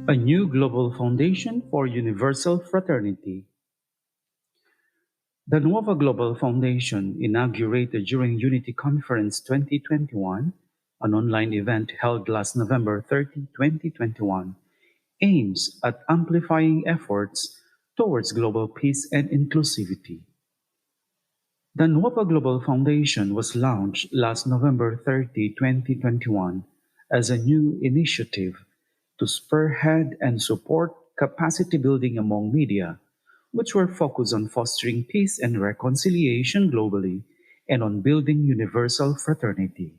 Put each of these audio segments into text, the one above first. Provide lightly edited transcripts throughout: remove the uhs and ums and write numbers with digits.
A new global foundation for universal fraternity. The Nuova Global Foundation, inaugurated during Unity Conference 2021, an online event held last November 30, 2021, aims at amplifying efforts towards global peace and inclusivity. The Nuova Global Foundation was launched last November 30, 2021, as a new initiative to spearhead and support capacity building among media, which were focused on fostering peace and reconciliation globally and on building universal fraternity.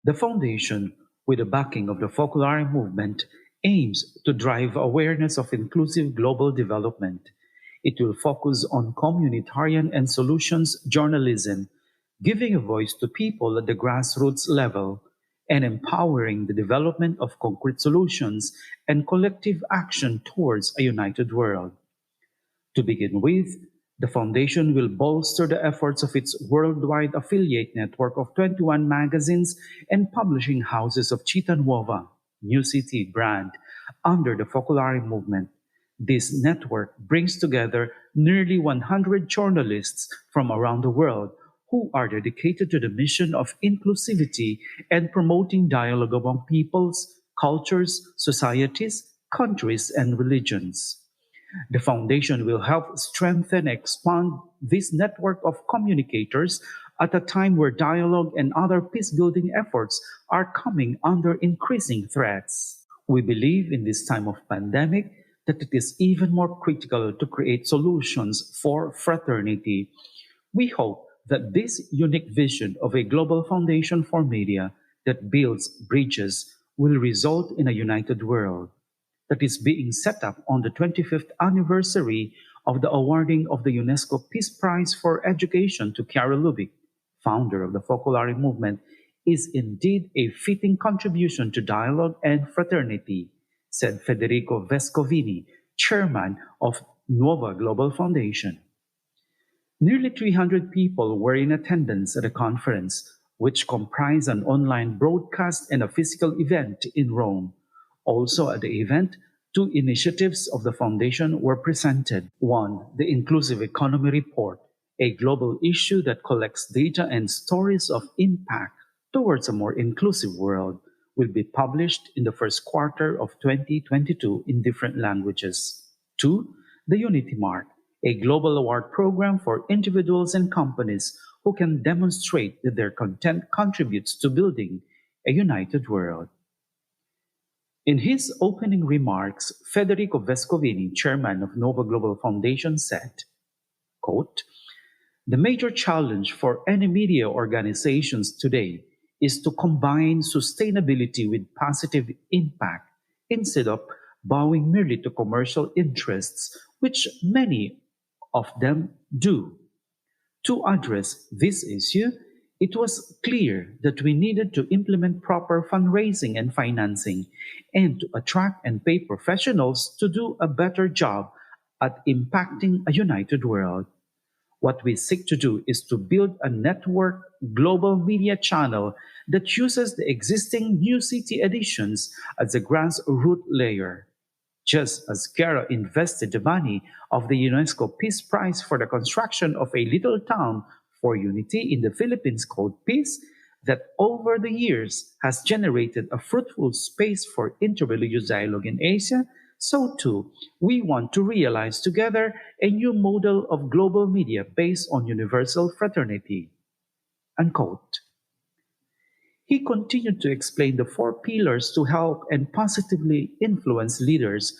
The foundation, with the backing of the Focolare movement, aims to drive awareness of inclusive global development. It will focus on communitarian and solutions journalism, giving a voice to people at the grassroots level and empowering the development of concrete solutions and collective action towards a united world. To begin with, the Foundation will bolster the efforts of its worldwide affiliate network of 21 magazines and publishing houses of Chita Nuova, New City brand, under the Focolare movement. This network brings together nearly 100 journalists from around the world who are dedicated to the mission of inclusivity and promoting dialogue among peoples, cultures, societies, countries, and religions. The Foundation will help strengthen and expand this network of communicators at a time where dialogue and other peace building efforts are coming under increasing threats. We believe in this time of pandemic that it is even more critical to create solutions for fraternity. We hope that this unique vision of a global foundation for media that builds bridges will result in a united world that is being set up on the 25th anniversary of the awarding of the UNESCO Peace Prize for Education to Chiara Lubich, founder of the Focolare movement, is indeed a fitting contribution to dialogue and fraternity, said Federico Vescovini, chairman of Nuova Global Foundation. Nearly 300 people were in attendance at the conference, which comprised an online broadcast and a physical event in Rome. Also at the event, two initiatives of the Foundation were presented. One, the Inclusive Economy Report, a global issue that collects data and stories of impact towards a more inclusive world, will be published in the first quarter of 2022 in different languages. Two, the Unity Mark, a global award program for individuals and companies who can demonstrate that their content contributes to building a united world. In his opening remarks, Federico Vescovini, chairman of Nova Global Foundation, said, quote, "The major challenge for any media organizations today is to combine sustainability with positive impact instead of bowing merely to commercial interests, which many of them do. To address this issue, it was clear that we needed to implement proper fundraising and financing and to attract and pay professionals to do a better job at impacting a united world. What we seek to do is to build a network global media channel that uses the existing New City editions as a grassroots layer. Just as Kara invested the money of the UNESCO Peace Prize for the construction of a little town for unity in the Philippines called Peace, that over the years has generated a fruitful space for interreligious dialogue in Asia, so too we want to realize together a new model of global media based on universal fraternity." Unquote. He continued to explain the four pillars to help and positively influence leaders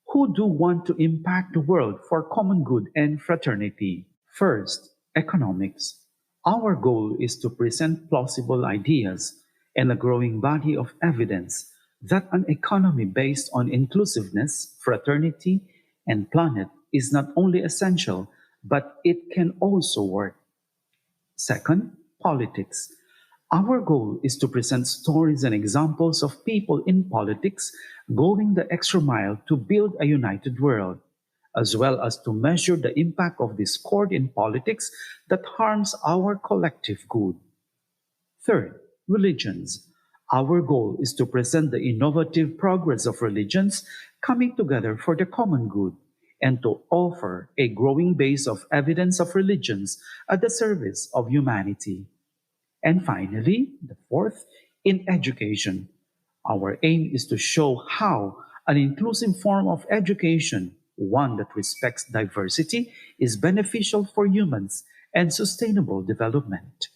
who do want to impact the world for common good and fraternity. First, economics. Our goal is to present plausible ideas and a growing body of evidence that an economy based on inclusiveness, fraternity, and planet is not only essential, but it can also work. Second, politics. Our goal is to present stories and examples of people in politics going the extra mile to build a united world, as well as to measure the impact of discord in politics that harms our collective good. Third, religions. Our goal is to present the innovative progress of religions coming together for the common good and to offer a growing base of evidence of religions at the service of humanity. And finally, the fourth, in education. Our aim is to show how an inclusive form of education, one that respects diversity, is beneficial for humans and sustainable development.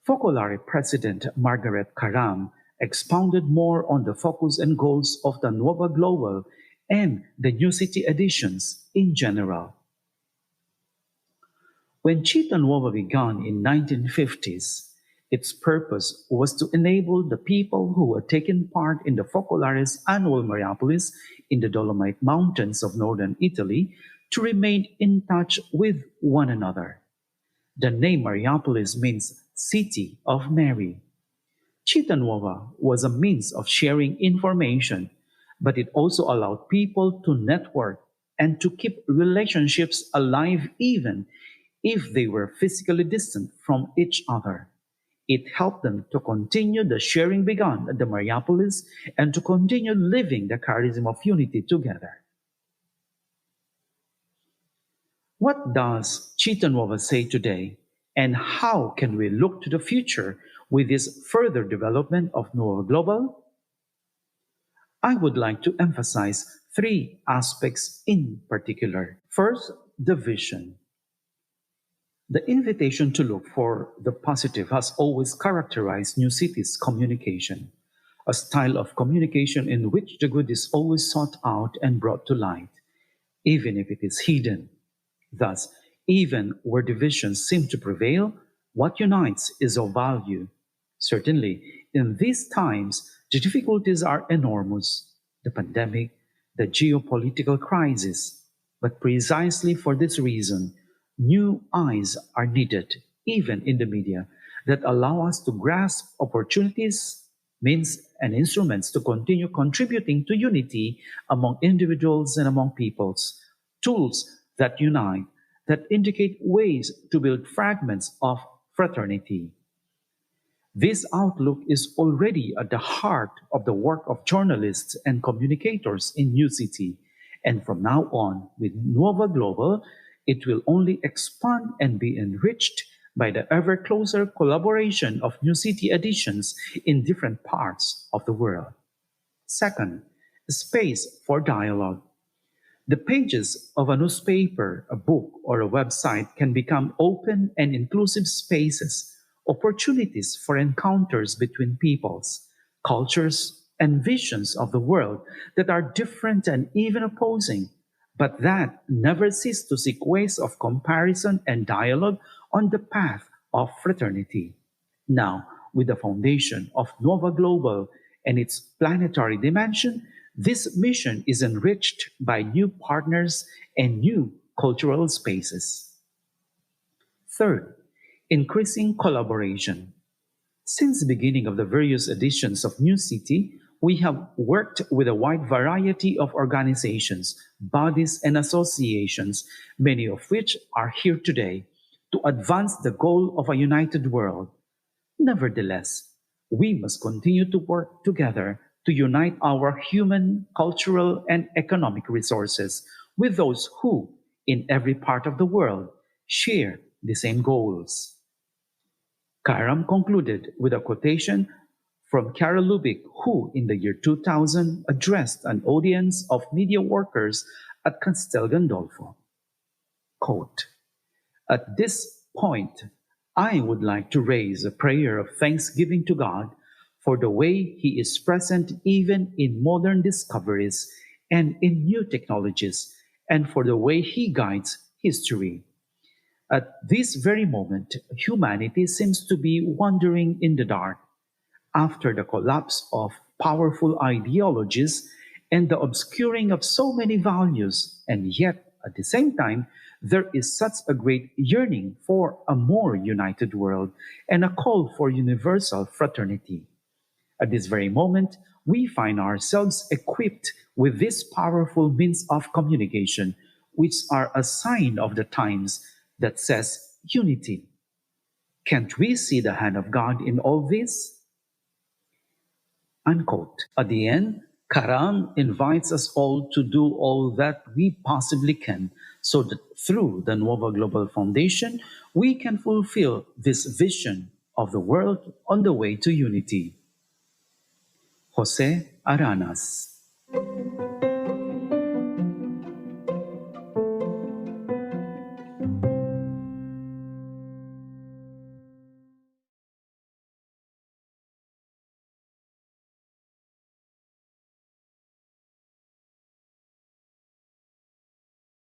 Focolare President Margaret Karam expounded more on the focus and goals of the Nuova Global and the New City editions in general. When Chita Nuova began in 1950s, its purpose was to enable the people who had taken part in the Focolare's annual Mariapolis in the Dolomite Mountains of northern Italy to remain in touch with one another. The name Mariapolis means City of Mary. Chita Nuova was a means of sharing information, but it also allowed people to network and to keep relationships alive even if they were physically distant from each other. It helped them to continue the sharing begun at the Mariapolis and to continue living the charism of unity together. What does Chita Nuova say today, and how can we look to the future with this further development of Nuova Global? I would like to emphasize three aspects in particular. First, the vision. The invitation to look for the positive has always characterized New City's communication, a style of communication in which the good is always sought out and brought to light, even if it is hidden. Thus, even where divisions seem to prevail, what unites is of value. Certainly, in these times, the difficulties are enormous: the pandemic, the geopolitical crisis. But precisely for this reason, new eyes are needed, even in the media, that allow us to grasp opportunities, means, and instruments to continue contributing to unity among individuals and among peoples, tools that unite, that indicate ways to build fragments of fraternity. This outlook is already at the heart of the work of journalists and communicators in New City, and from now on, with Nuova Global, it will only expand and be enriched by the ever closer collaboration of New City editions in different parts of the world. Second, space for dialogue. The pages of a newspaper, a book, or a website can become open and inclusive spaces, opportunities for encounters between peoples, cultures, and visions of the world that are different and even opposing, but that never cease to seek ways of comparison and dialogue on the path of fraternity. Now, with the foundation of Nova Global and its planetary dimension, this mission is enriched by new partners and new cultural spaces. Third, increasing collaboration. Since the beginning of the various editions of New City, we have worked with a wide variety of organizations, bodies, and associations, many of which are here today, to advance the goal of a united world. Nevertheless, we must continue to work together to unite our human, cultural, and economic resources with those who, in every part of the world, share the same goals. Karam concluded with a quotation from Carol Lubick, who in the year 2000 addressed an audience of media workers at Castel Gandolfo. Quote, "At this point, I would like to raise a prayer of thanksgiving to God for the way He is present even in modern discoveries and in new technologies, and for the way He guides history. At this very moment, humanity seems to be wandering in the dark. After the collapse of powerful ideologies and the obscuring of so many values, and yet at the same time, there is such a great yearning for a more united world and a call for universal fraternity. At this very moment, we find ourselves equipped with this powerful means of communication, which are a sign of the times that says unity. Can't we see the hand of God in all this? Unquote. At the end, Karam invites us all to do all that we possibly can so that through the Nuova Global Foundation, we can fulfill this vision of the world on the way to unity. Jose Aranas.